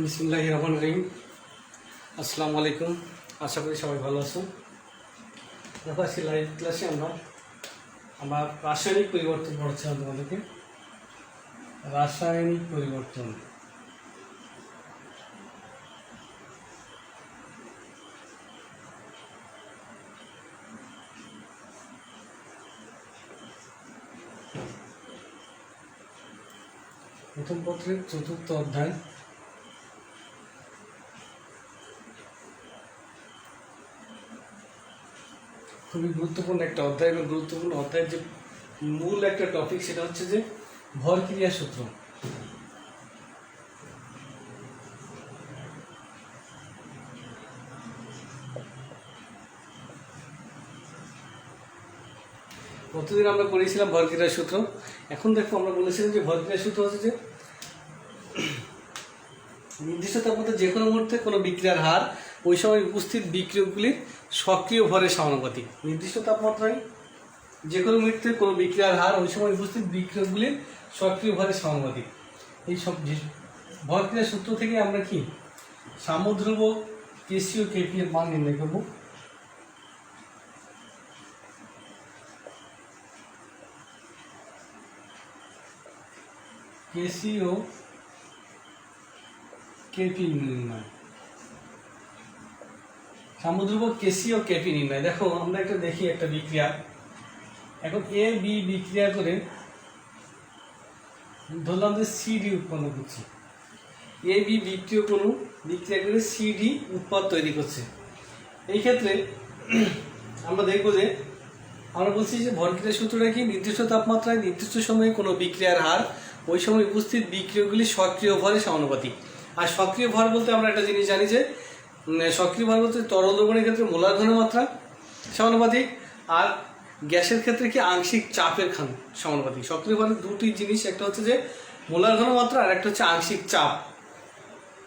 বিসমিল্লাহির রহমানির রহিম। আসসালামু আলাইকুম। আশা করি সবাই ভালো আছো। দেখো আজকে লাইভ ক্লাসে আমার রাসায়নিক পরিবর্তন পড়াচ্ছিলাম তোমাদেরকে। রাসায়নিক পরিবর্তন প্রথম পত্রের চতুর্থ অধ্যায়। খুবই গুরুত্বপূর্ণ একটা অধ্যায় এবং গুরুত্বপূর্ণ অধ্যায়ের যে মূল একটা টপিক সেটা হচ্ছে যে ভরক্রিয়া সূত্র। প্রতিদিন আমরা পড়েছিলাম ভরক্রিয়া সূত্র। এখন দেখো আমরা বলেছিলাম যে ভরক্রিয়া সূত্র হচ্ছে যে নির্দিষ্ট তাপমাত্রা যে কোনো মুহূর্তে কোনো বিক্রিয়ার হার ওই সময় উপস্থিত বিক্রিয়কগুলির সক্রিয় ভরের সমানুপাতিক। নির্দিষ্ট তাপমাত্রায় যে কোনো মুহূর্তে কোনো বিক্রিয়ার হার ওই সময় উপস্থিত বিক্রিয়কগুলির সক্রিয় ভরের সমানুপাতিক। এই সব ভরক্রিয়া সূত্র থেকে আমরা কি সাম্যধ্রুব কেসি ও কেপি এর মান নির্ণয় করব। কেসি ও কেপি নির্ণয়, সাম্যধ্রুব কেসি ও কেপি নির্ণয়। দেখো আমরা একটা দেখি একটা বিক্রিয়া। এখন এ বি বিক্রিয়া করে ধরলাম যে সিডি উৎপন্ন করছে। এ বি বিক্রিয়া করে সিডি উৎপাদ তৈরি করছে। এই ক্ষেত্রে আমরা দেখব যে আমরা বলছি যে ভরক্রিয়া সূত্রটা কি নির্দিষ্ট তাপমাত্রায় নির্দিষ্ট সময়ে কোনো বিক্রিয়ার হার ওই সময় উপস্থিত বিক্রিয়কগুলি সক্রিয় ভরের সমানুপাতিক। আর সক্রিয় ভর বলতে আমরা একটা জিনিস জানি যে সক্রিয় ভর বলতে তরল দ্রবণের ক্ষেত্রে মোলার ঘনমাত্রা সমানুপাতিক, আর গ্যাসের ক্ষেত্রে কি আংশিক চাপের সমানুপাতিক। সক্রিয় ভরের দুটি জিনিস, একটা হচ্ছে যে মোলার ঘনমাত্রা আর একটা হচ্ছে আংশিক চাপ।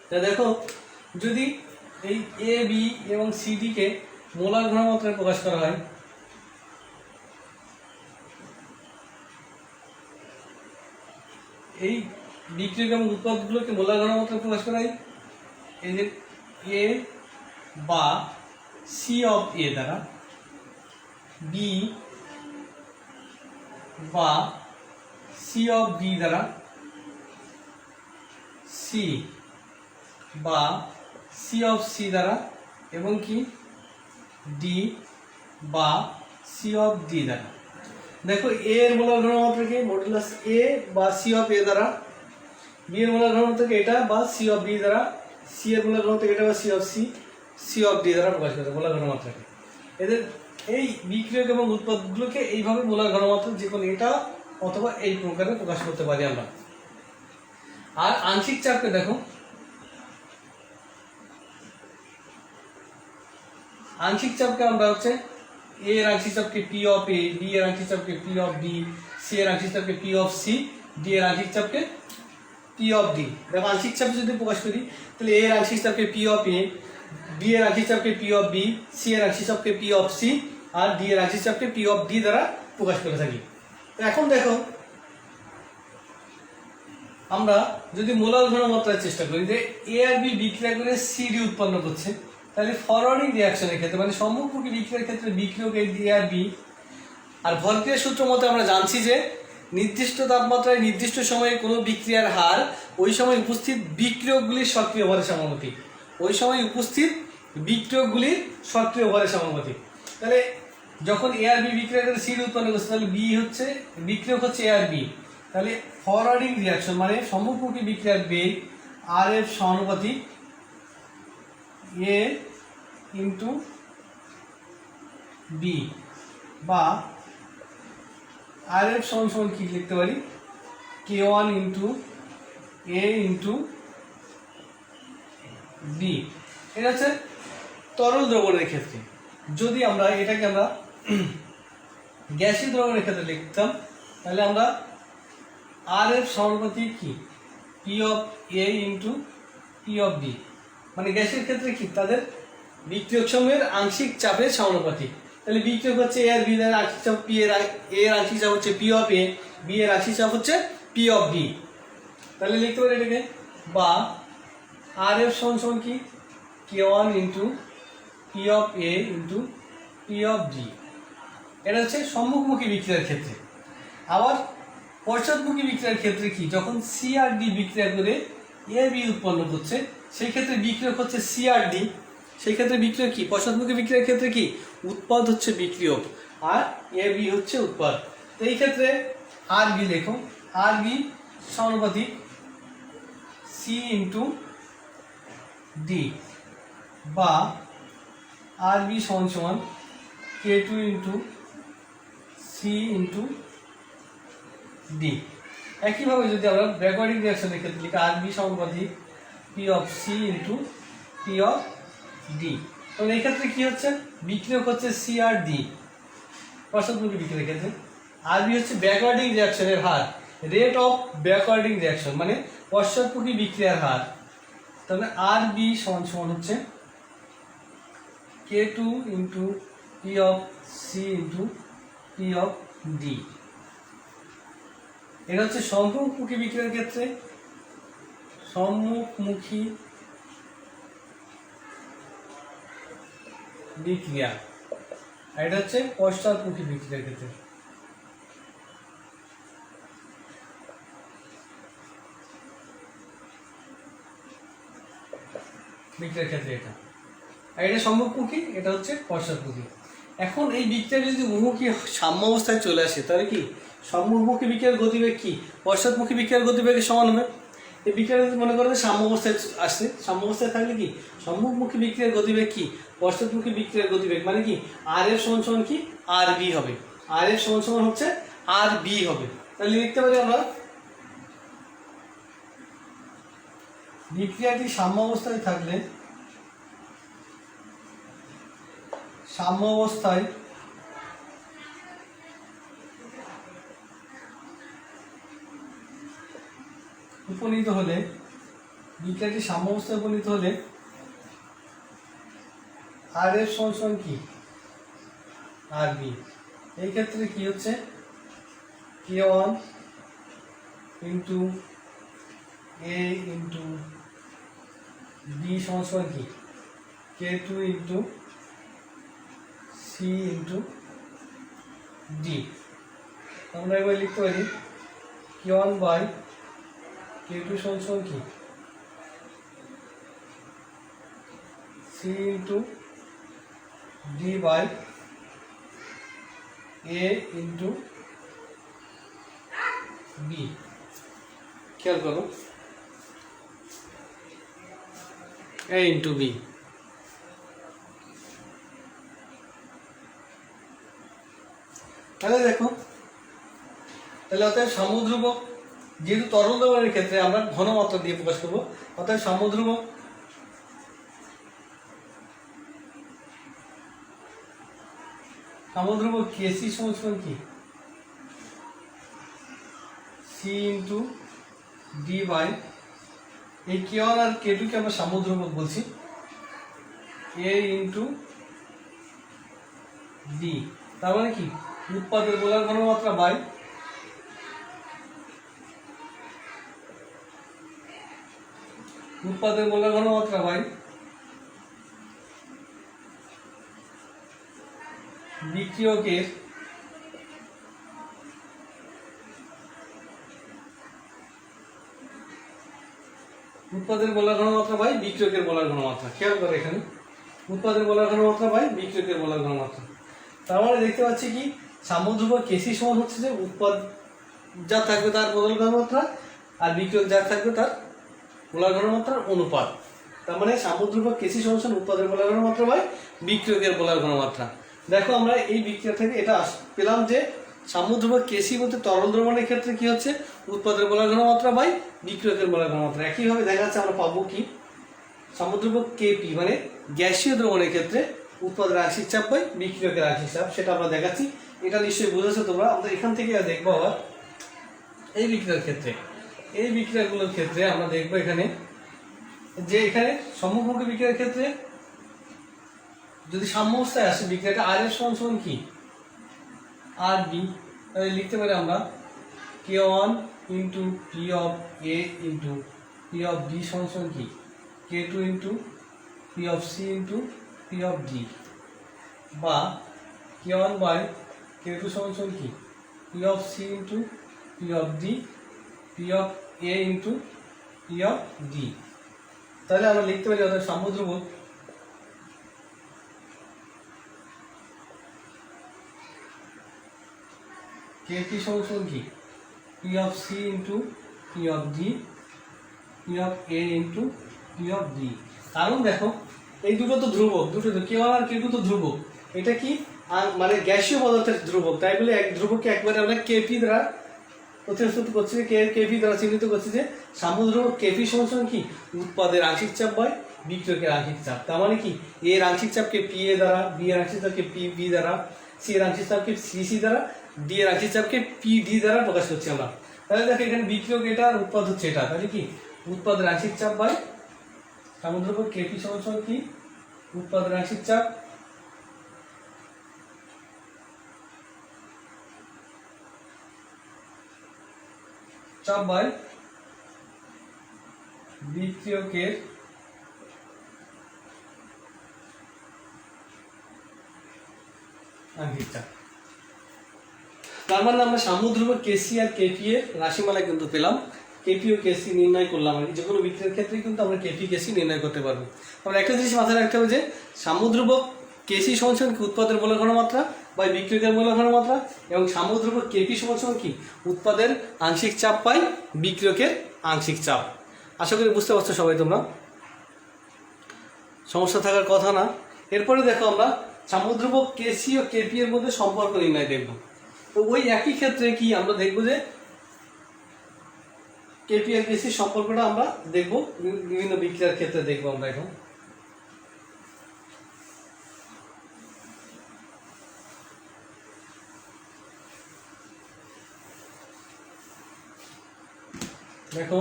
তা দেখো যদি এই এ বি এবং সিডিকে মোলার ঘনমাত্রায় প্রকাশ করা হয়, এই বিক্রিয়ক এবং উৎপাদগুলোকে মোলার ঘনমাত্রায় প্রকাশ করা হয় এই যে এ বা সি অফ এ দ্বারা, বি বা সি অফ বি দ্বারা, সি বা সি অফ সি দ্বারা, এবং কি ডি বা সি অফ ডি দ্বারা। দেখো এ এর মোলার ঘনমাত্রাকে মডুলাস এ বা সি অফ এ দ্বারা, বি এর মোলার ঘনমাত্রাকে এটা বা সি অফ বি দ্বারা, সি এর মোলার ঘনমাত্রাকে এটা বা C of C, C of D দ্বারা প্রকাশ করে মোলার ঘনমাত্রাকে। এদের এই বিক্রিয়ক এবং উৎপাদগুলোকে এইভাবে মোলার ঘনমাত্রা যে কোনো এটা অথবা এই প্রকারে প্রকাশ করতে পারি আমরা। আর আংশিক চাপকে দেখো, আংশিক চাপকে আমরা হচ্ছে এ এর আংশিক চাপকে পি অফ এ, বি এর আংশিক চাপকে পি অফ বি, সি এর আংশিক চাপকে পি অফ সি, ডি এর আংশিক চাপকে পি অফ ডি। দেখো আংশিক চাপ যদি প্রকাশ করি তাহলে এ এর আংশিক চাপকে পি অফ এ, বি এর আংশিক চাপকে পি অফ বি, সি এর আংশিক চাপকে পি অফ সি, আর ডি এর আংশিক চাপকে পি অফ ডি দ্বারা প্রকাশ করে থাকি। এখন দেখো আমরা যদি মোলার ঘনমাত্রার চেষ্টা করি যে এ আর বি বিক্রিয়া করে সিডি উৎপন্ন করছে, তাহলে ফরওয়ার্ডিং রিয়াকশনের ক্ষেত্রে মানে সম্মুখমুখী বিক্রিয়ার ক্ষেত্রে বিক্রিয়ক এ আর বি। আর ভরক্রিয়া সূত্র মতে আমরা জানছি যে নির্দিষ্ট তাপমাত্রায় নির্দিষ্ট সময়ে কোনো বিক্রিয়ার হার ওই সময় উপস্থিত বিক্রিয়কগুলির সক্রিয় ভরের সমানুপাতিক। ওই সময় উপস্থিত বিক্রিয়কগুলির সক্রিয় ভরের সমানুপাতিক। তাহলে যখন এ আর বি বিক্রিয়া করে সিডি উৎপন্ন করছে তাহলে বি হচ্ছে বিক্রিয়ক হচ্ছে এ আর বি। তাহলে ফরওয়ার্ডিং রিয়াকশন মানে সম্মুখমুখী বিক্রিয়ার বেগ আর এফ সমানুপাতিক এ ইন্টু বি, বা আর এফ সমান কি লিখতে পারি কে ওয়ান ইন্টু এ ইন্টু বি। এটা হচ্ছে তরল দ্রবণের ক্ষেত্রে। যদি আমরা এটাকে আমরা গ্যাসীয় দ্রবণের ক্ষেত্রে লিখতাম তাহলে আমরা আর এফ সমানুপাতিক কি P of A into P of B, মানে গ্যাসের ক্ষেত্রে কি তাদের বিক্রিয়ক সমূহের আংশিক চাপের সমানুপাতিক। তাহলে বিক্রিয়ক হচ্ছে এ আর বি দ্বারা আংশিক চাপ পি এর, এ এর আংশিক চাপ হচ্ছে পি অফ এ, বি এর আংশিক চাপ হচ্ছে পি অফ বি। তাহলে লিখতে পারি এটাকে, বা আর এফ সমান কি K1 into P of A into P of D. এটা হচ্ছে সম্মুখমুখী বিক্রিয়ার ক্ষেত্রে। আবার পশ্চাৎমুখী বিক্রিয়ার ক্ষেত্রে কি, যখন সি আর ডি বিক্রিয়া করে এ বি উৎপন্ন করছে সেই ক্ষেত্রে বিক্রিয়ক হচ্ছে সি আর ডি। সেই ক্ষেত্রে বিক্রিয়ক কি, পশ্চাৎমুখী বিক্রিয়ার ক্ষেত্রে কি উৎপাদ হচ্ছে বিক্রিয়ক আর এ বি হচ্ছে উৎপাদ। তো এই ক্ষেত্রে আর বি লেখো, আর বি সমানুপাতিক সি ইন্টু ডি, বা আর বি সমান সমান K2 into C into D. একইভাবে যদি আমরা ব্যাকওয়ার্ডিং রিঅ্যাকশনের ক্ষেত্রে লিখি আর বি সমানুপাতিক P of C into P of D, তখন এই ক্ষেত্রে কি হচ্ছে বিক্রিয়ক হচ্ছে সি আর ডি পশ্চাৎমুখী বিক্রিয়ার ক্ষেত্রে। আর বি হচ্ছে ব্যাকওয়ার্ডিং রিঅ্যাকশনের হার, রেট অফ ব্যাকওয়ার্ডিং রিঅ্যাকশন মানে পশ্চাৎমুখী বিক্রিয়ার হার। তাহলে আর বি সমান সমান হচ্ছে K2 into P of C into P of D. এটা হচ্ছে সম্মুখমুখী বিক্রিয়ার ক্ষেত্রে, সম্মুখমুখী বিক্রিয়া। আর এটা হচ্ছে পশ্চাৎমুখী বিক্রিয়ার ক্ষেত্রে। বিক্রিয়ার ক্ষেত্রে এটা, আর এটা সম্মুখমুখী, এটা হচ্ছে পশ্চাৎমুখী। এখন এই বিক্রিয়া যদি উন্মুখী সাম্য অবস্থায় চলে আসে তাহলে কি সম্মুখমুখী বিক্রিয়ার গতিবেগ কি পশ্চাৎমুখী বিক্রিয়ার গতিবেগের সমান হবে। এই বিক্রিয়া যদি মনে করো সাম্য অবস্থায় আসছে, সাম্য অবস্থায় থাকলে কি সম্মুখমুখী বিক্রিয়ার গতিবেগ কি পশ্চাৎমুখী বিক্রিয়ার গতিবেগ, মানে কি আর এর সমান সমান কি আর বি হবে, আর এর সমান সমান হচ্ছে আর বি হবে। তাহলে লিখতে পারি আমরা বিক্রিয়াটি সাম্য অবস্থায় থাকলে, সাম্য অবস্থায় উপনীত হলে, বিক্রিয়াটি সাম্য অবস্থায় উপনীত হলে আর এর সমান কি আর বি। এই ক্ষেত্রে কি হচ্ছে K1 ইন্টু এ ইন্টু বি সমান কি K2 into C into D. আমরা এবার লিখতে পারি K1 বাই K2 সমান কি C into D by A into B. খেয়াল করো এ ইন্টু বি। তাহলে দেখো, তাহলে অর্থাৎ সাম্যধ্রুবক, যেহেতু তরল দ্রবণের ক্ষেত্রে আমরা ঘনমাত্রা দিয়ে প্রকাশ করবো, অর্থাৎ সাম্যধ্রুবক সাম্যধ্রুবক কেসি সমান কি সি ইন্টু ডি বাই, এই K1 আর K2 কে আমরা সাম্যধ্রুবক বলছি, এ ইন্টু ডি। তার মানে কি উৎপাদের মোলার ঘনমাত্রা বাই উৎপাদের মোলার ঘনমাত্রা বাই বিক্রিয়কের উৎপাদের মোলার ঘনমাত্রা বাই বিক্রিয়কের মোলার ঘনমাত্রা। খেয়াল করো এখানে উৎপাদের মোলার ঘনমাত্রা বাই বিক্রিয়কের মোলার ঘনমাত্রা। তার মানে দেখতে পাচ্ছি কি সাম্যধ্রুবক কেসি সমান হচ্ছে যে উৎপাদ যা থাকবে তার মোলার ঘনমাত্রা আর বিক্রিয়ক যা থাকবে তার মোলার ঘনমাত্রার অনুপাত। তার মানে সাম্যধ্রুবক কেসি সমান উৎপাদের মোলার ঘনমাত্রা বাই বিক্রিয়কের মোলার ঘনমাত্রা। দেখো আমরা এই বিক্রিয়া থেকে এটা পেলাম যে সাম্যধ্রুবক কেসি বলতে তরল দ্রবণের ক্ষেত্রে কি হচ্ছে উৎপাদের মোলার ঘনমাত্রা বাই বিক্রিয়কের মোলার ঘনমাত্রা। একইভাবে দেখা যাচ্ছে আমরা পাবো কি সাম্যধ্রুবক কেপি মানে গ্যাসীয় দ্রবণের ক্ষেত্রে উৎপাদের আংশিক চাপ বাই বিক্রিয়কের আংশিক চাপ, সেটা আমরা দেখাচ্ছি। এটা নিশ্চয়ই বুঝেছো তোমরা। আমরা এখান থেকে দেখবো আবার এই বিক্রিয়ার ক্ষেত্রে, এই বিক্রিয়াগুলোর ক্ষেত্রে আমরা দেখবো এখানে যে এখানে সম্মুখমুখী বিক্রিয়ার ক্ষেত্রে যদি সাম্য অবস্থায় আসে বিক্রিয়াটা আর এর সমান কি আর বি, তাহলে লিখতে পারি আমরা K1 into P of A into P of B সমান কি K2 into P of C into P of D, বা K1 বাই K2 সমান সমান কি P of C into P of D, P of A into P of D। তাহলে আমরা লিখতে পারি অর্থাৎ সাম্য ধ্রুবক Kp সমান সমান কি P of C into P of D, P of A into P of D। কারণ দেখো এই দুটো তো ধ্রুবক, দুটো তো K1 আর K2 তো ধ্রুবক, এটা কি মানে গ্যাসীয় পদার্থের ধ্রুবক, তাই বলে এক ধ্রুবককে একবারে আমরা Kp দ্বারা প্রতিস্থাপিত করছি, Kp দ্বারা চিহ্নিত করছি যে সাম্য ধ্রুবক Kp সমান সমান কি উৎপাদের আংশিক চাপ বাই বিক্রিয়কের আংশিক চাপ। তার মানে কি A এর আংশিক চাপকে Pa দ্বারা, B এর আংশিক চাপকে Pb দ্বারা, C এর আংশিক চাপকে Cc দ্বারা, D এর আংশিক চাপকে Pd দ্বারা প্রকাশ করছি আমরা। তাহলে দেখো এখানে বিক্রিয়ক এটা আর উৎপাদ হচ্ছে এটা, তাহলে কি উৎপাদের আংশিক চাপ বাই সাম্য ধ্রুবক Kp সমান সমান কি উৎপাদের আংশিক চাপ বাই বিক্রিয়কের আংশিক চাপ। তার মানে আমরা সাম্য ধ্রুবক Kc আর Kp এর রাশিমালা কিন্তু পেলাম, Kp ও Kc নির্ণয় করলাম। যে কোনো বিক্রিয়ার ক্ষেত্রে কিন্তু আমরা Kp Kc নির্ণয় করতে পারবো। আমরা একটা জিনিস মাথায় রাখতে হবে যে সাম্য ধ্রুবক Kc সমান সমান কি উৎপাদের মোলার ঘনমাত্রা বা বিক্রিয়কের মোলার ঘনমাত্রা, এবং সাম্য ধ্রুবক Kp সমান সমান কি উৎপাদের আংশিক চাপ পাই বিক্রিয়কের আংশিক চাপ। আশা করি বুঝতে পারছো সবাই তোমরা, সমস্যা থাকার কথা না। এরপরে দেখো আমরা সাম্য ধ্রুবক Kc ও Kp এর মধ্যে সম্পর্ক নির্ণয় দেখব। তো ওই একই ক্ষেত্রে কি আমরা দেখবো যে Kp আর Kc সম্পর্কটা আমরা দেখব বিভিন্ন বিক্রিয়ার ক্ষেত্রে দেখবো আমরা এখন। দেখো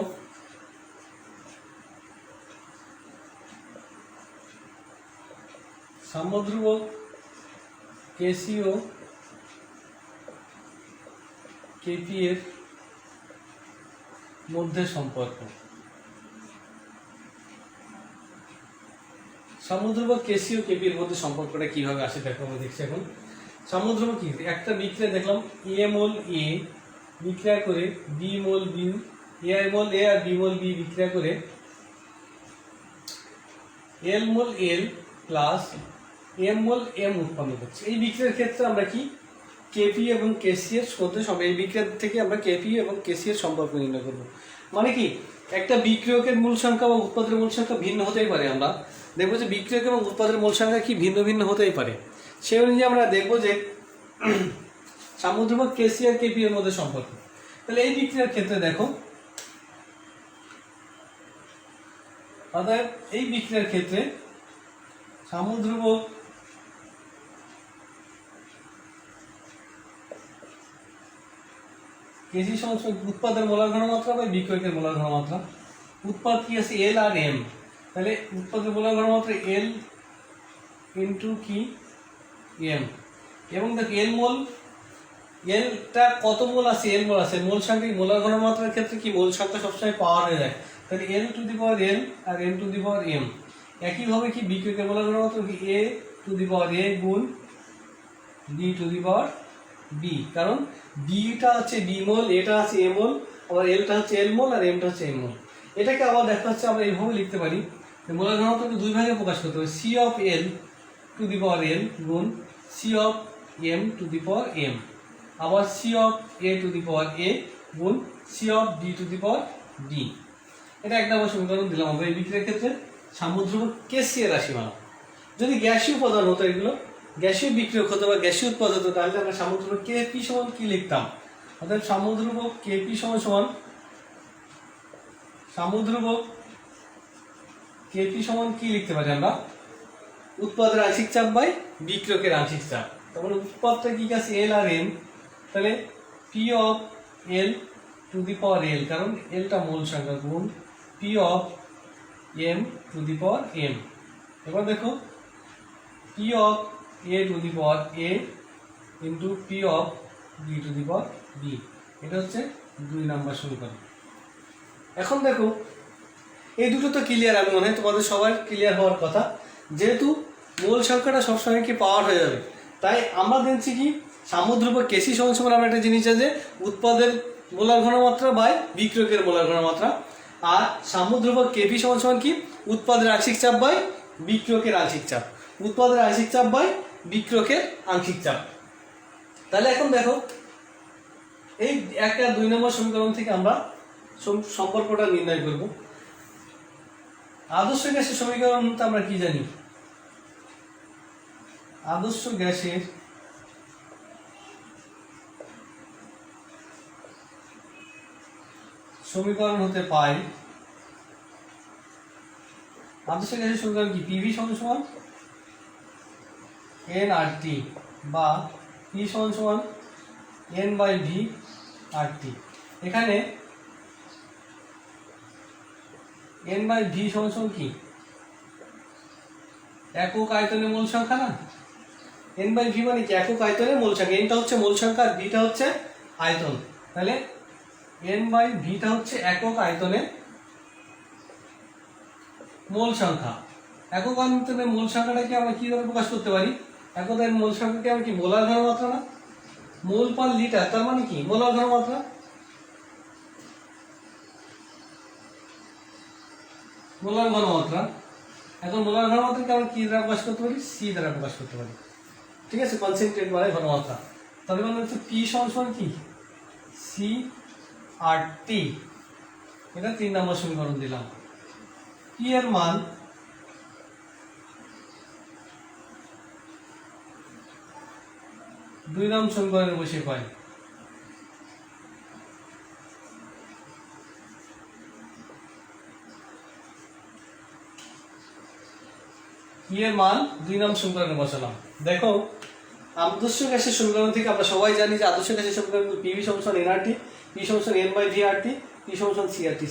সাম্য ধ্রুবক Kc ও Kp এর মধ্যে সম্পর্ক। সাম্য ধ্রুবক Kc ও Kp এর মধ্যে সম্পর্কটা কিভাবে আসে দেখো আমরা দেখছি এখন। সাম্য ধ্রুবক কি একটা বিক্রিয়া দেখলাম A মোল A বিক্রিয়া করে B mole B, A mole A R B mole B বিক্রিয়া করে L মোল L প্লাস M মোল M উৎপন্ন করছে। এই বিক্রিয়ার ক্ষেত্রে আমরা কি Kp এবং Kc এর মধ্যে এই বিক্রিয়া থেকে আমরা Kp এবং Kc এর সম্পর্ক নির্ণয় করব। মানে কি একটা বিক্রিয়কের মূল সংখ্যা বা উৎপাদের মূল সংখ্যা ভিন্ন হতেই পারে, আমরা দেখবো যে বিক্রিয়ক এবং উৎপাদের মূল সংখ্যা কি ভিন্ন ভিন্ন হতেই পারে। সেই অনুযায়ী আমরা দেখবো যে সাম্য ধ্রুবক Kc আর Kp এর মধ্যে সম্পর্ক। তাহলে এই বিক্রিয়ার ক্ষেত্রে দেখো অর্থাৎ এই বিক্রিয়ার ক্ষেত্রে সাম্য ধ্রুবক Kc সমান উৎপাদের মোলার ঘনমাত্রা বা বিক্রিয়কের মোলার ঘনমাত্রা। উৎপাদ কি আছে L আর M, তাহলে উৎপাদের মোলার ঘনমাত্রা L ইন্টু কি M, এবং দেখো L মোল Lটা কত মোল আছে L মোল আছে, মোল সংখ্যা মোলার ঘনমাত্রার ক্ষেত্রে কি মোল সংখ্যা সবসময় পাওয়ার হয়ে যায়, তাহলে L to the power L আর M to the power M। একইভাবে কি বিক্রিয়কের মোলার ঘনমাত্রা কি A to the power A গুণ B to the power B, কারণ বিটা হচ্ছে B মোল, এটা আছে A মোল, আবার Lটা হচ্ছে L মোল আর Mটা হচ্ছে M মোল। এটাকে আবার দেখা হচ্ছে আমরা এইভাবে লিখতে পারি, মোলার ঘনমাত্রাকে দুই ভাগে প্রকাশ করতে হবে, C of L to the power L গুণ C of M to the power M, আবার C of A to the power A গুণ C of D two the power D। এটা এক নম্বর সমীকরণ দিলাম আমরা এই বিক্রিয়ার ক্ষেত্রে সাম্য ধ্রুবক Kc এর রাশিমালা। যদি গ্যাসীয় উপাদান হতো, এগুলো গ্যাসীয় বিক্রিয়ক হতো বা গ্যাসীয় উৎপাদ হতো, তাহলে আমরা সাম্য ধ্রুবক Kp সমান কি লিখতাম, অর্থাৎ সাম্য ধ্রুবক Kp সমান সমান সাম্য ধ্রুবক Kp সমান কি লিখতে পারি আমরা উৎপাদের আংশিক চাপ বাই বিক্রিয়কের আংশিক চাপ। তারপরে উৎপাদটা কি আছে L আর M, তাহলে P of L to the power L, কারণ Lটা মূল সংখ্যা গুণ P of M to the power M। এবার দেখো P of A to the power A into P of B to the power B, এটা হচ্ছে 2 নম্বর সমীকরণ। এখন দেখো এই দুটো তো ক্লিয়ার, আমি মনে হয় তোমাদের সবার ক্লিয়ার হওয়ার কথা। যেহেতু মোল সংখ্যাটা সবসময় কি পাওয়ার হয়ে যাবে, তাই আমরা দেখছি কি সামুদ্রিক কেসি সমান আমরা একটা জিনিস আছে উৎপাদের মোলার ঘনমাত্রা বাই বিক্রয়কের মোলার ঘনমাত্রা, আর সামুদ্রিক কেপি সমান কি উৎপাদের আংশিক চাপ বাই বিক্রয়কের আংশিক চাপ, উৎপাদের আংশিক চাপ বাই বিক্রয়কের আংশিক চাপ। তাহলে এখন দেখো এই 1 আর 2 নম্বর সমীকরণ থেকে আমরা সম্পর্কটা নির্ণয় করব। আদর্শ গ্যাসের সমীকরণ তো আমরা কি জানি, আদর্শ গ্যাসের সমীকরণ হতে পাই, আদর্শ গ্যাসের সমীকরণ কি পিভি সমান এন আর টি বা পি সমান N by V R T. এখানে এন বাই ভি সমান কি একক আয়তনের মোল সংখ্যা না, এন বাই ভি মানে কি একক আয়তনের মোল সংখ্যা, এনটা হচ্ছে মোল সংখ্যা আর ভিটা হচ্ছে আয়তন। তাহলে এন বাই ভিটা হচ্ছে একক আয়তনের মোল সংখ্যা। একক আয়তনের মোল সংখ্যাটাকে আমরা কিভাবে প্রকাশ করতে পারি, একক আয়তনের মোল সংখ্যাকে আমরা কি মোলার ঘনমাত্রা না, মোল পার লিটার, তার মানে কি মোলার ঘনমাত্রা, মোলার ঘনমাত্রা। এখন মোলার ঘনমাত্রাকে আমরা কি দ্বারা প্রকাশ করতে পারি, সি দ্বারা প্রকাশ করতে পারি, ঠিক আছে, কনসেন্ট্রেট মানে ঘনমাত্রা। তাহলে মানে হচ্ছে পি সমান কি সি আর টি, এটা 3 নম্বর সমীকরণ দিলাম। পি এর মান দুই নম্বর সমীকরণে বসে পাই, পি এর মান 2 নম্বর সমীকরণে বসালাম। দেখো আদর্শ গ্যাসের সমীকরণ থেকে আমরা সবাই জানি যে আদর্শ গ্যাসের সমীকরণ পিভি সমান এনআরটি, পি সমান N by V RT, P সমান সিআরটি।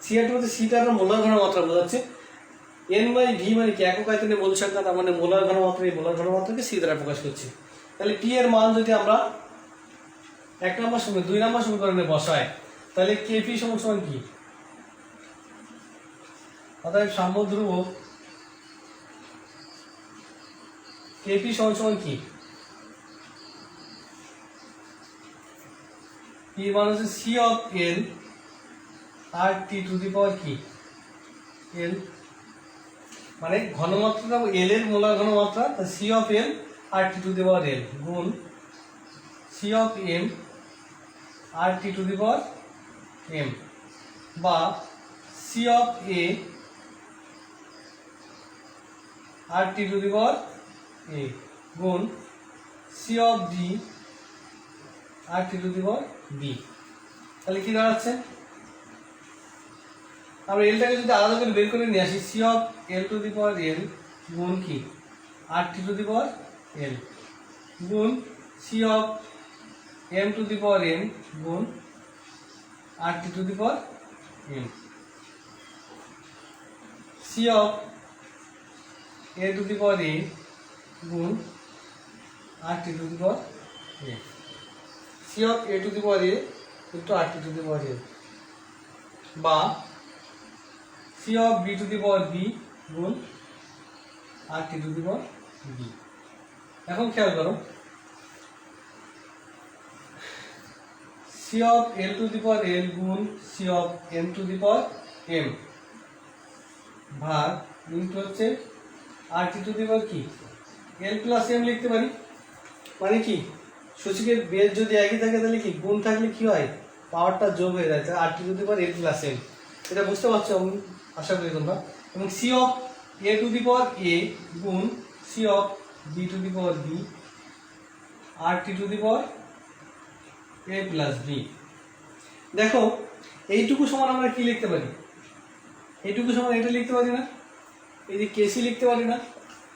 সিআরটি বলতে সিটা আমরা মোলার ঘনমাত্রা বোঝাচ্ছে, এন বাই ভি মানে কি একক আয়তনের মোল সংখ্যা, তার মানে মোলার ঘনমাত্রা, এই মোলার ঘনমাত্রাকে সি দ্বারা প্রকাশ করছি। তাহলে পি এর মান যদি আমরা 1 নম্বর সমীকরণ 2 নম্বর সমীকরণে বসাই, তাহলে কেপি সমান কি, অর্থাৎ সাম্যধ্রুব কেপি সমান কি, পি মান হচ্ছে C of L R T to the power কি এল, মানে ঘনমাত্রাটা এল এর মোলার ঘনমাত্রা, C of L R T to the power L গুণ C of M R T to the power M, বা C of A R T to the power A গুণ C of D R T to the power B. তাহলে কি দাঁড়াচ্ছে, আমরা এলটাকে যদি আলাদা করে বের করে নিয়ে আসি, C of L to the power L গুণ কি R T to the power L গুণ C of M to the power N গুণ R T to the power M, C of A to the power A গুণ R T to the power A, C of A to the power A into R T to the power A, বা C of B to the power B গুণ R T to the power B. এখন খেয়াল করো, C of L to the power L গুণ C of M to the power M ভাগ into হচ্ছে R T to the power কি এল plus M লিখতে পারি, মানে কি সূচকের বেস যদি একই থাকে তাহলে কি গুণ থাকলে কি হয় পাওয়ারটা যোগ হয়ে যায়, R T to the power L plus M, এটা বুঝতে পারছো আমি আশা করি তোমরা। এবং C of A to the power A গুণ C of B to the power B R T to the power A plus B. দেখো এইটুকু সমান আমরা কি লিখতে পারি, এইটুকু সমান এটা লিখতে পারি না, এই যে কেসি লিখতে পারি না,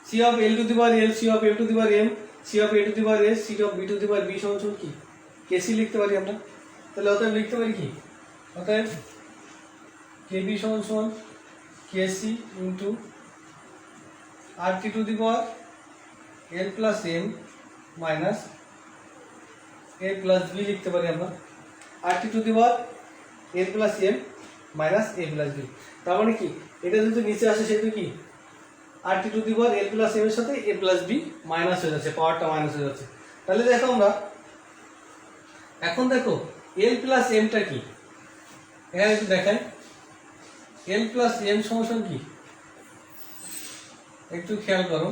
C of L to the power L, C of M to the power M, C of A to the power S, C of B to the power B সমান কি কেসি লিখতে পারি আমরা। তাহলে অতএব লিখতে পারি কি, অতএব কেবি সমান KC into R T to the power L plus M minus A plus B লিখতে পারি আমরা, R T to the power L plus M minus A plus B. তার মানে কি এটা যদি নিচে আসে সেটা কি R T to the power L plus M এর সাথে এ প্লাস বি মাইনাস হয়ে যাচ্ছে, পাওয়ারটা মাইনাস হয়ে যাচ্ছে। তাহলে দেখো আমরা এখন দেখো এল প্লাস এমটা কি, এখানে একটু দেখাই এল প্লাস এম সমান কি, একটু খেয়াল করো।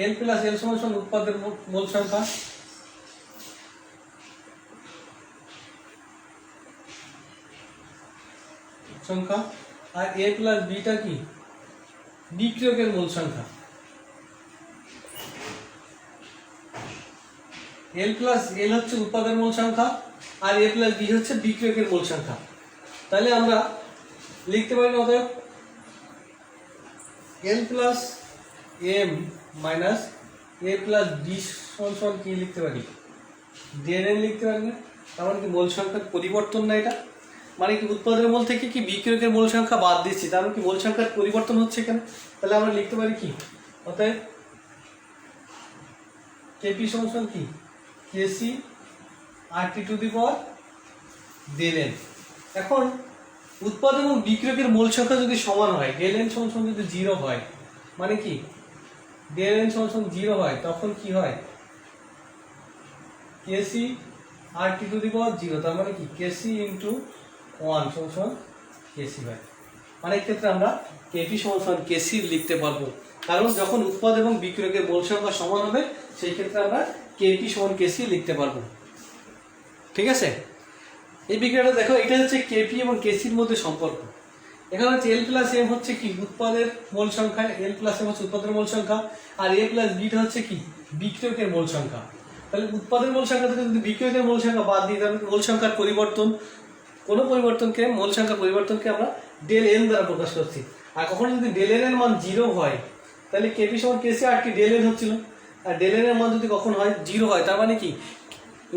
এল প্লাস এল সমান উৎপাদের মোল সংখ্যা, আর এ প্লাস বিটা কি বিক্রিয়কের মোল সংখ্যা। এল প্লাস এল হচ্ছে উৎপাদের মোল সংখ্যা আর এ প্লাস বি হচ্ছে বিক্রিয়কের মোল সংখ্যা। তাহলে আমরা লিখতে পারি অতএব এল plus M minus A plus B সমান কি লিখতে পারি, ডেন লিখতে পারি না। তার মানে কি মোল সংখ্যার পরিবর্তন না, এটা মানে কি উৎপাদনের মোল থেকে কি বিক্রিয়কের মোল সংখ্যা বাদ দিচ্ছি, তার মানে কি মোল সংখ্যার পরিবর্তন হচ্ছে কেন। তাহলে আমরা লিখতে পারি কি অতএব কেপি সমান কি KC R T to the power del N. এখন উৎপাদন এবং বিক্রিয়কের মোল সংখ্যা যদি সমান হয়, ডেল এন সমান যদি 0 হয়, মানে কি ডেল এন সমান 0 হয়, তখন কি হয় কেসি আর টি টু দি পাওয়ার 0। তার মানে কি কেসি ইন্টু 1 সমান কেসি হয়। অনেক ক্ষেত্রে আমরা কেপি সমান কেসি লিখতে পারবো, কারণ যখন উৎপাদ এবং বিক্রিয়কের মোল সংখ্যা সমান হবে সেই ক্ষেত্রে আমরা কেপি সমান কেসি লিখতে পারবো। ঠিক আছে, এই বিক্রিয়াটা দেখো, এটা হচ্ছে কেপি এবং কেসির মধ্যে সম্পর্ক। এখানে হচ্ছে এল প্লাস এম হচ্ছে কি উৎপাদের মোল সংখ্যা, এল প্লাস এম হচ্ছে উৎপাদের মোল সংখ্যা, আর এ প্লাস বিটা হচ্ছে কি বিক্রিয়কের মোল সংখ্যা। তাহলে উৎপাদের মোল সংখ্যা থেকে যদি বিক্রিয়কের মোল সংখ্যা বাদ দিই, তাহলে মোল সংখ্যার পরিবর্তন, কোনো পরিবর্তনকে মোল সংখ্যার পরিবর্তনকে আমরা ডেল এন দ্বারা প্রকাশ করছি। আর কখনো যদি ডেল এন এর মান 0 হয়, তাহলে কেপি সমান কেসি আর কি ডেল এন হচ্ছিল, আর ডেল এন এর মান যদি কখন হয় 0 হয়, তার মানে কি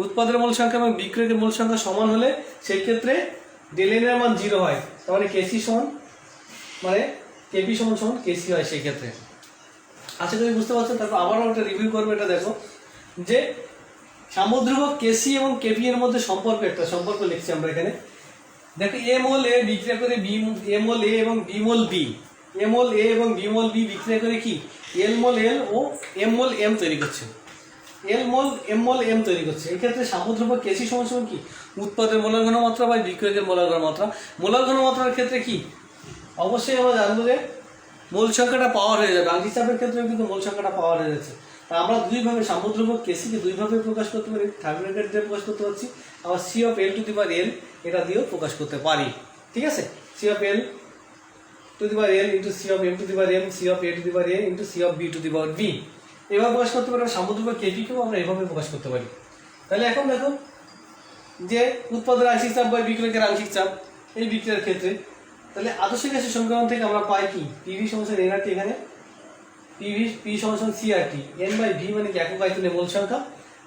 উৎপাদের মোল সংখ্যা এবং বিক্রয়ের মোল সংখ্যা সমান হলে সেই ক্ষেত্রে ডেল এন এর মান 0 হয়, তার মানে কেসি সমান মানে কেপি সমান কেসি হয় সেই ক্ষেত্রে। আশা করি বুঝতে পারছেন। তারপর আবারও একটা রিভিউ করবো, এটা দেখো যে সামুদ্রিক কেসি এবং কেপি এর মধ্যে সম্পর্ক, একটা সম্পর্ক লিখছি আমরা এখানে। দেখো এ মোল এ বিক্রিয়া করে বি এ মোল এ এবং বি মোল বি, এ মোল এ এবং বি মোল বি বিক্রিয়া করে কি এল মোল এল ও এম মোল এম তৈরি করছে, এল মোল এম মোল এম তৈরি করছে। এই ক্ষেত্রে সামুদ্রিক কেসি সমান কি উৎপাদের মোলার ঘনমাত্রা বা বিক্রিয়কের মোলার ঘনমাত্রা। মোলার ঘনমাত্রার ক্ষেত্রে কি অবশ্যই আমরা জানবো যে মোল সংখ্যাটা পাওয়ার হয়ে যাবে, আংশিক চাপের ক্ষেত্রে কিন্তু মোল সংখ্যাটা পাওয়ার হয়ে যাচ্ছে। আমরা দুইভাবে সামুদ্রিক কেসিকে দুইভাবে প্রকাশ করতে পারি, থার্মোমিটার দিয়ে প্রকাশ করতে পারছি, আবার C of L to the power L এটা দিয়েও প্রকাশ করতে পারি। ঠিক আছে, C of L to the power L into C of M to the power M, C of A to the power A into C of B to the power B, এভাবে প্রকাশ করতে পারি। সামুদ্রিক কেপিকেও আমরা এভাবে প্রকাশ করতে পারি। তাহলে এখন দেখো যে উৎপাদনের আংশিক চাপ বা বিক্রয়কের আংশিক চাপ এই বিক্রিয়ার ক্ষেত্রে, তাহলে আদর্শ গ্যাসের সমীকরণ থেকে আমরা পাই কি পিভি সমান এন আর টি, এখানে পিভি পি সমান C R T, N by V মানে কি একক আয়তনের মোল সংখ্যা,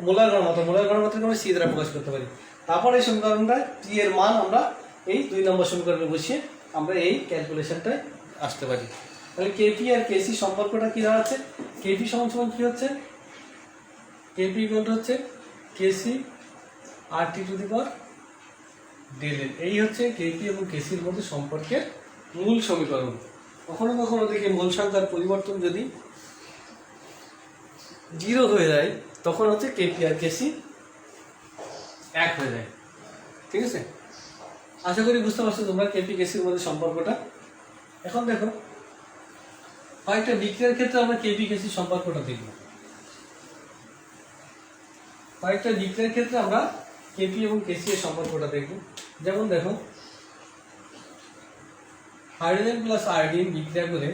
মোলার ঘনমাত্রা, মোলার ঘনমাত্রাকে আমরা সি দ্বারা প্রকাশ করতে পারি। তারপর এই সমীকরণটা টি এর মান আমরা এই 2 নম্বর সমীকরণে বসিয়ে আমরা এই ক্যালকুলেশনটায় আসতে পারি। তাহলে কেপি আর কেসি সম্পর্কটা কি দাঁড়াচ্ছে, কেপি সমান কি হচ্ছে, কেপি হচ্ছে KC R T to the power del N. এই হচ্ছে কেপি এবং কেসির মধ্যে সম্পর্কের মূল সমীকরণ। কখনো কখনো দেখি মোল সংখ্যার পরিবর্তন যদি 0 হয়ে যায়, তখন হচ্ছে কেপি আর কেসি 1 হয়ে যায়। ঠিক আছে, আশা করি বুঝতে পারছো তোমরা কেপি কেসির মধ্যে সম্পর্কটা। এখন দেখো কয়েকটা বিক্রিয়ার ক্ষেত্রে আমরা কেপি কেসির সম্পর্কটা দেখব। কয়েকটা বিক্রিয়ার ক্ষেত্রে আমরা কেপি এবং কেসি এর সম্পর্কটা দেখব। যেমন দেখো হাইড্রোজেন প্লাস আয়োডিন বিক্রিয়া করে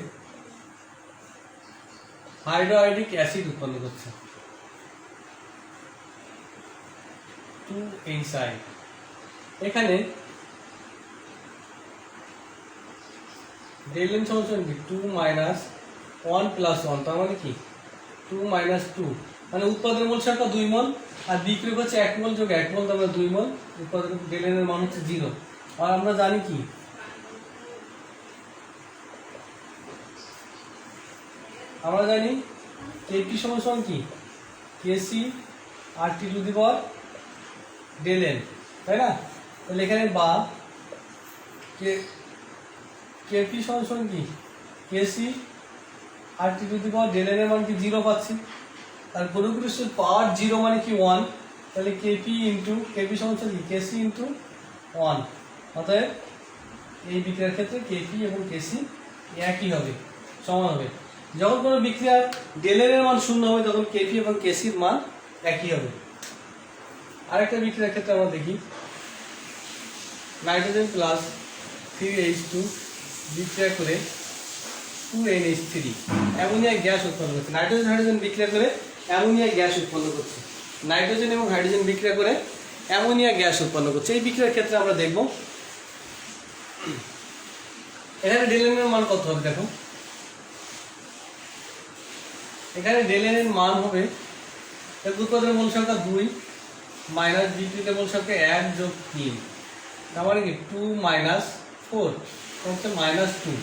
হাইড্রোআয়োডিক অ্যাসিড উৎপন্ন করছে 2HI। এখানে ডেল এন সমান 2 মাইনাস 1 প্লাস 1, তার মানে কি 2 মাইনাস 2, মানে উৎপাদনের মোল সংখ্যা 2 মোল আর বিক্রিয়ক হচ্ছে 1 মোল যোগ 1 মোল, তারপরে 2 মোল, উৎপাদনের ডেল এন এর মান হচ্ছে 0। আর আমরা জানি কি আমরা জানি কেপি সমান কি KC R T to the power del N, তাই না। তাহলে এখানে বা কেপি সমান কি KC R T to the power del N এর মান কি 0 পাচ্ছি, আর পরিবর্তিত পাওয়ার 0 মানে কি 1, তাহলে কেপি ইন্টু কেপি সমান কি কেসি ইন্টু 1। অতএব এই বিক্রিয়ার ক্ষেত্রে কেপি এবং কেসি একই হবে, সমান হবে। যখন কোনো বিক্রিয়ার ডেল এন এর মান 0 হবে তখন কেপি এবং কেসির মান একই হবে। আরেকটা বিক্রিয়ার ক্ষেত্রে আমরা দেখি, নাইট্রোজেন প্লাস 3H2 বিক্রিয়া করে 2NH3 অ্যামোনিয়া গ্যাস উৎপন্ন করছে। নাইট্রোজেন হাইড্রোজেন বিক্রিয়া করে অ্যামোনিয়া গ্যাস উৎপন্ন করছে। নাইট্রোজেন এবং হাইড্রোজেন বিক্রিয়া করে অ্যামোনিয়া গ্যাস উৎপন্ন করছে। এই বিক্রিয়ার ক্ষেত্রে আমরা দেখব এখানে ডেল এন এর মান কত হবে। দেখো এখানে ডেল এন এর মান হবে উৎপাদনের মোল সংখ্যা 2 মাইনাস বিক্রিত মোল সংখ্যা 1 যোগ 3, তার মানে কি 2 মাইনাস 4 হচ্ছে -2।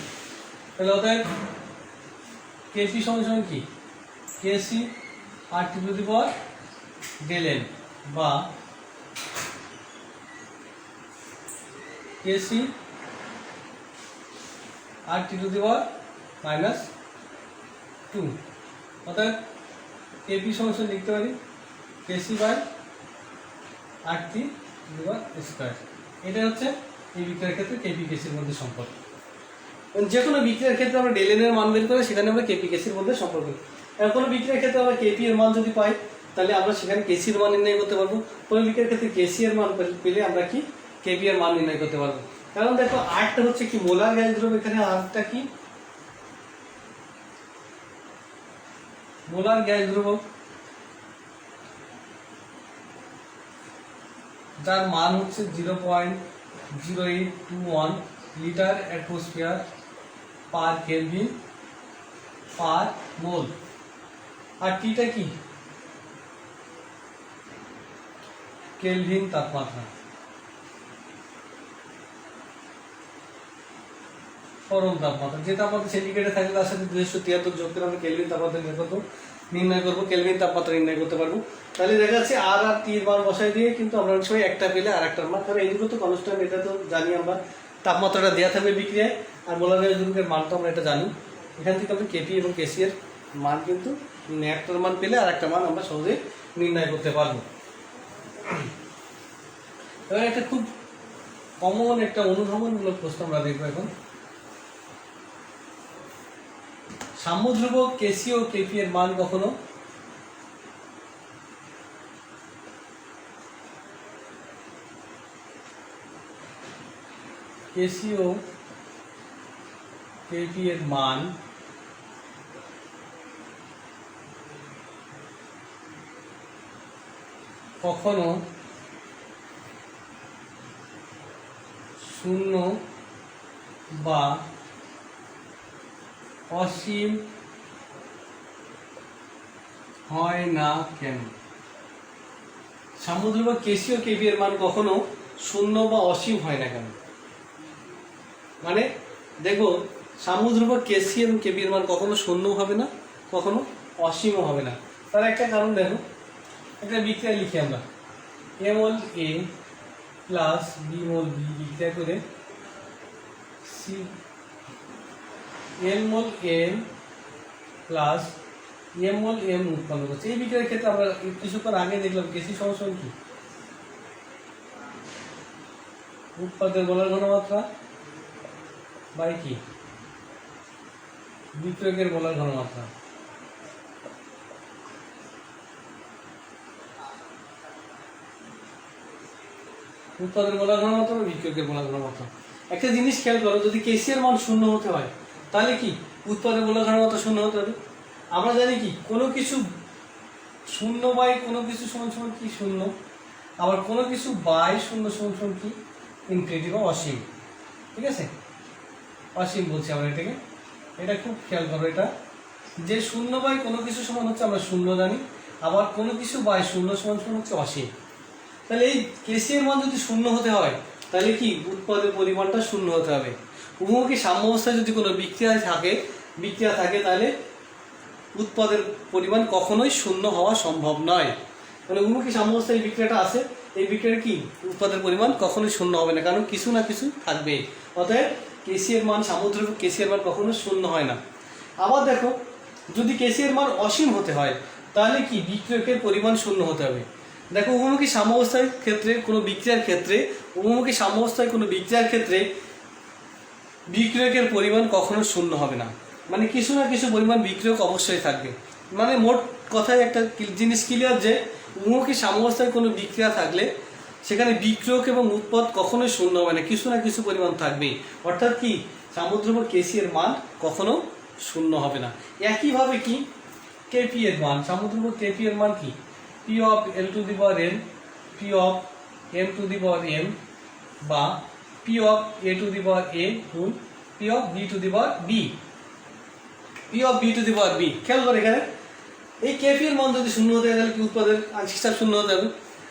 তাহলে অতএব কেপি সমান কি KC R T to the power del N বা KC R T to the পাওয়ার -2। অতএব কেপি সমান লিখতে পারি KC by R T to the power square. এটা হচ্ছে এই বিক্রিয়ার ক্ষেত্রে কেপি কেসির মধ্যে সম্পর্ক। যে কোনো বিক্রিয়ার ক্ষেত্রে আমরা ডেল এন এর মান বের করে সেখানে আমরা কেপি কেসির মধ্যে সম্পর্ক। এবং কোনো বিক্রিয়ার ক্ষেত্রে আমরা কেপি এর মান যদি পাই তাহলে আমরা সেখানে কেসির মান নির্ণয় করতে পারবো। কোনো বিক্রিয়ার ক্ষেত্রে কেসি এর মান পেলে আমরা কি কেপি এর মান নির্ণয় করতে পারবো। কারণ দেখো আরটা হচ্ছে কি মোলার গ্যাস দ্রব্য, এখানে আরটা কি মোলার গ্যাস দ্রব্য, যার মান হচ্ছে 0.0821 litre atmosphere per kelvin per mole. আর টিটা কি কেলভিন তাপমাত্রা, পরম তাপমাত্রা। যে তাপমাত্রা সেন্টিগ্রেডে থাকে তার সাথে 273 যোগ করে আমরা কেলভিন তাপমাত্রা নির্ণয় করবো, কেলভিন তাপমাত্রা নির্ণয় করতে পারবো। তাহলে দেখা যাচ্ছে আর টির মান বসাই দিয়ে কিন্তু আমরা অনেক সময় একটা পেলে আর একটার মান, কারণ এই দুটো তো কনস্ট্যান্ট, এটা তো জানি আমরা, তাপমাত্রাটা দেওয়া থাকবে বিক্রিয়ায়, আর মোলার গ্যাস দ্রব্যের মান তো আমরা এটা জানি। এখান থেকে আমরা কেপি এবং কেসি এর মান কিন্তু একটার মান পেলে আর একটা মান আমরা সহজে নির্ণয় করতে পারবো। এবার একটা খুব কমন একটা অনুধাবনমূলক প্রশ্ন আমরা দেখবো এখন। সাম্যধ্রুবক কেসি ও কেপি এর মান কখনো কেসি ও কেপি এর মান কখনো 0 বা অসীম হয় না কেন? সাম্যধ্রুবক কেসি ও কেপি এর মান কখনো 0 বা অসীম হয় না কেন? মানে দেখো সাম্যধ্রুবক কেসি এবং কেপি এর মান কখনো 0 হবে না, কখনো অসীমও হবে না। তার একটা কারণ দেখো, একটা বিক্রিয়া লিখি আমরা, এ মোল এ প্লাস বি মোল বি বিক্রিয়া করে সি এন মোল এন প্লাস এম মোল এম উৎপন্ন করছে। এই বিক্রিয়ার ক্ষেত্রে আমরা কিছুক্ষণ আগে দেখলাম কেসি সমান কি উৎপাদের মোলার ঘনমাত্রা বাই কি বিক্রিয়কের মোলার ঘনমাত্রা। উৎপাদের মোলার ঘনমাত্রা বা বিক্রিয়কের মোলার ঘনমাত্রা। একটা জিনিস খেয়াল করো, যদি কেসি এর মান 0 হতে হয় তাহলে কি উৎপাদের মোলার ঘনমাত্রা 0 হতে হবে। আমরা জানি কি কোনো কিছু 0 বাই কোনো কিছু সমান সমান কি 0, আবার কোনো কিছু বাই 0 সমান সমান কি ইনফিনিটি বা অসীম। ঠিক আছে, অসীম বলছি আমরা এটাকে, এটা খুব খেয়াল করো। এটা যে 0 বাই কোনো কিছু সমান হচ্ছে আমরা 0 জানি, আবার কোনো কিছু বাই 0 সমান সমান হচ্ছে অসীম। তাহলে এই কেসি এর মান যদি 0 হতে হয় তাহলে কি উৎপাদের পরিমাণটা 0 হতে হবে। উভয়কে সাম্য অবস্থায় যদি কোনো বিক্রিয়া থাকে তাহলে উৎপাদের পরিমাণ কখনোই 0 হওয়া সম্ভব নয়। মানে উভয়কে সাম্য অবস্থায় এই বিক্রিয়াটা আছে, এই বিক্রিয়ার কি উৎপাদের পরিমাণ কখনোই শূন্য হবে না, কারণ কিছু না কিছু থাকবে। অতএব কেসি এর মান, সামুদ্রিক কেসি এর মান কখনো শূন্য হয় না। আবার দেখো, যদি কেসি এর মান অসীম হতে হয় তাহলে কি বিক্রিয়কের পরিমাণ শূন্য হতে হবে। দেখো, উভমুখী সাম্যাবস্থার ক্ষেত্রে কোনো বিক্রিয়ার ক্ষেত্রে, উভমুখী সাম্যাবস্থায় কোনো বিক্রিয়ার ক্ষেত্রে বিক্রিয়কের পরিমাণ কখনো শূন্য হবে না, মানে কিছু না কিছু পরিমাণ বিক্রিয়ক অবশ্যই থাকবে। মানে মোট কথায় একটা জিনিস ক্লিয়ার যে উভমুখী সাম্যাবস্থায় কোনো বিক্রিয়া থাকলে সেখানে বিক্রিয়ক এবং উৎপাদ কখনোই শূন্য হবে না, কিছু না কিছু পরিমাণ থাকবেই। অর্থাৎ কি সামুদ্রিক কেসি এর মান কখনো শূন্য হবে না। একইভাবে কি কেপি এর মান, সামুদ্রিক কেপি এর মান কি P of L to the power N, P of M to the power M, বা P of A to the power A গুণ P of B to the power B, P of B to the power B. খেয়াল করে এখানে এই KP এর মান যদি শূন্য হতে হয় তাহলে কি উৎপাদের আংশিক চাপ শূন্য হতে হবে।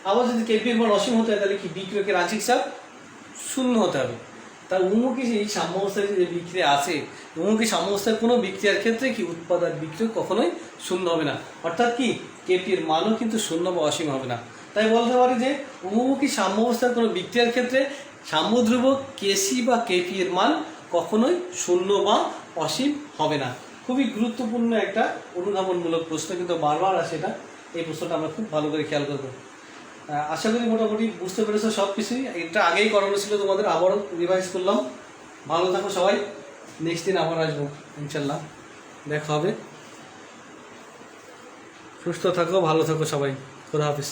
আবার যদি কেপি এর মান অসীম হতে হয় তাহলে কি বিক্রিয়কের আংশিক চাপ শূন্য হতে হবে। তার উন্মুখী এই সাম্যাবস্থায় যে বিক্রিয়া আছে, উন্মুখী সাম্যাবস্থায় কোনো বিক্রিয়ার ক্ষেত্রে কি উৎপাদ আর বিক্রিয়ক কখনোই শূন্য হবে না। অর্থাৎ কি কেপি এর মানও কিন্তু শূন্য বা অসীম হবে না। তাই বলতে পারি যে উন্মুখী সাম্যাবস্থার কোনো বিক্রিয়ার ক্ষেত্রে সাম্যধ্রুবক কেসি বা কেপি এর মান কখনোই শূন্য বা অসীম হবে না। খুবই গুরুত্বপূর্ণ একটা অনুধাবনমূলক প্রশ্ন, কিন্তু বারবার আসে এটা। এই প্রশ্নটা আমরা খুব ভালো করে খেয়াল করবো। আশা করি মোটামুটি বুঝতে পেরেছো সব কিছুই। এটা আগেই করানো ছিল তোমাদের, আবারও রিভাইজ করলাম। ভালো থাকো সবাই, নেক্সট দিন আবার আসবো ইনশাল্লাহ, দেখা হবে। সুস্থ থাকো, ভালো থাকো সবাই, খোদা হাফিজ।